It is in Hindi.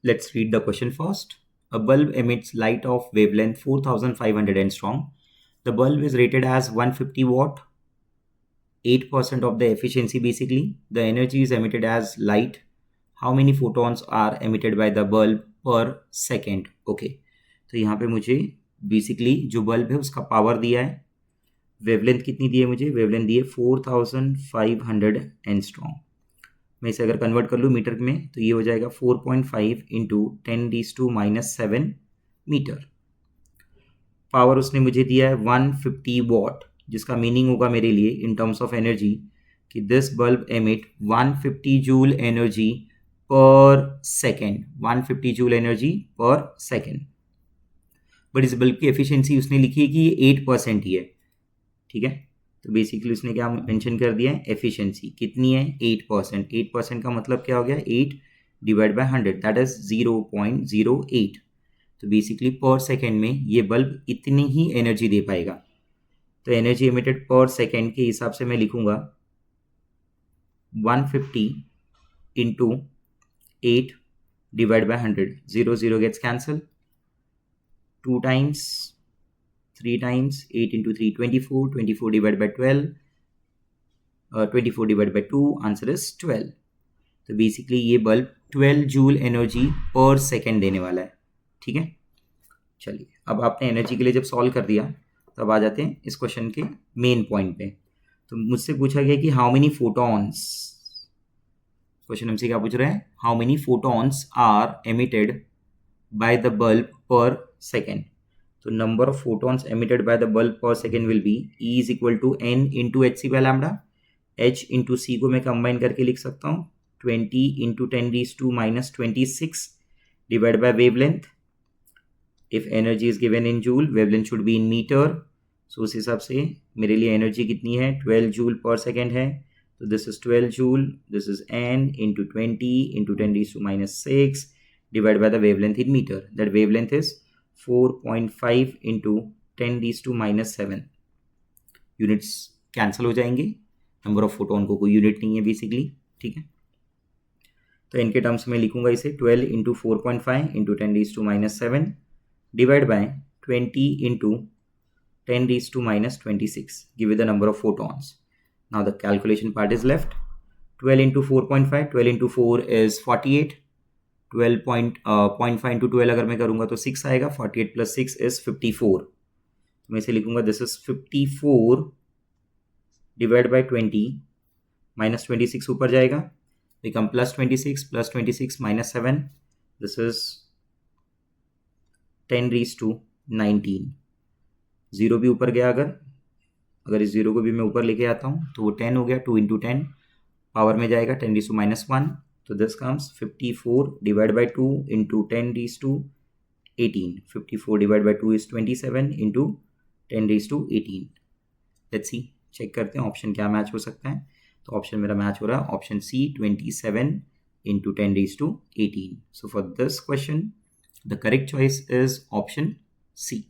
Let's read the question first. A bulb emits light of wavelength 4500 angstrom. The bulb is rated as 150 watt, 8% of the efficiency basically. The energy is emitted as light. How many photons are emitted by the bulb per second? Okay, तो यहाँ पे मुझे बेसिकली जो बल्ब है उसका पावर दिया है. वेवलेंथ कितनी दी है मुझे? वेवलेंथ दी है 4500 एंगस्ट्रॉम. मैं इसे अगर कन्वर्ट कर लूँ मीटर में तो ये हो जाएगा 4.5 इंटू 10⁻⁻7 मीटर. पावर उसने मुझे दिया है 150 वॉट, जिसका मीनिंग होगा मेरे लिए इन टर्म्स ऑफ एनर्जी कि this bulb emit 150 joule energy पर सेकेंड. 150 जूल एनर्जी पर सेकेंड. बट इस बल्ब की एफिशिएंसी उसने लिखी है कि ये 8% ही है. ठीक है, तो बेसिकली उसने क्या मेंशन कर दिया है? एफिशिएंसी कितनी है? 8%. 8% का मतलब क्या हो गया? 8 डिवाइड बाय 100, दैट इज 0.08. तो बेसिकली पर सेकेंड में ये बल्ब इतनी ही एनर्जी दे पाएगा. तो एनर्जी एमिटेड पर सेकेंड के हिसाब से मैं लिखूंगा 150 into 8 divide by 100. 0 0 gets cancel. 2 times 3 times 8 into 3 24. 24 divided by 12, 24 divided by 2, answer is 12. तो बेसिकली ये बल्ब 12 जूल एनर्जी पर सेकेंड देने वाला है. ठीक है, चलिए अब आपने एनर्जी के लिए जब सॉल्व कर दिया तो अब आ जाते हैं इस क्वेश्चन के मेन पॉइंट पे. तो मुझसे पूछा गया कि हाउ मेनी फोटॉन्स. क्वेश्चन हमसे क्या पूछ रहे हैं? How many photons are emitted by the bulb per second. So number of photons emitted by the bulb per second will be E is equal to N into Hc by lambda. H into C को मैं कंबाइन करके लिख सकता हूँ 20 into 10⁻26 divided by wavelength. If energy is given in joule, wavelength should be in meter. So उस हिसाब से मेरे लिए एनर्जी कितनी है? 12 जूल पर सेकेंड है. तो this is 12 joule, this is N into 20 into 10⁻6 divided by the wavelength in meter. That wavelength is 4.5 into 10⁻7. Units cancel हो जाएंगे. नंबर ऑफ फोटोन को कोई यूनिट नहीं है बेसिकली. ठीक है, तो इनके टर्म्स में लिखूंगा इसे 12 into 4.5 into 10⁻7 divide by 20 into 10⁻26. Give the number of photons. Now the calculation part is left. 12 into 4.5, 12 into 4 is 48. 12.5 into 12 अगर मैं करूंगा तो 6 आएगा. 48 प्लस 6 इज 54. तो मैं इसे लिखूंगा this is 54 divide by 20 minus 26 ऊपर जाएगा, become plus 26 minus 7. This is 10⁻19. Zero भी ऊपर गया. अगर इस जीरो को भी मैं ऊपर लेके आता हूँ तो वो 10 हो गया. 2 इंटू 10 पावर में जाएगा 10⁻1. So this comes 54 divided by 2 into 10⁻18. 54 divided by 2 is 27 into 10⁻18. Let's see, check करते हैं ऑप्शन क्या मैच हो सकता है. तो ऑप्शन मेरा मैच हो रहा है option C 27 into 10⁻18. So for this question the correct choice is option C.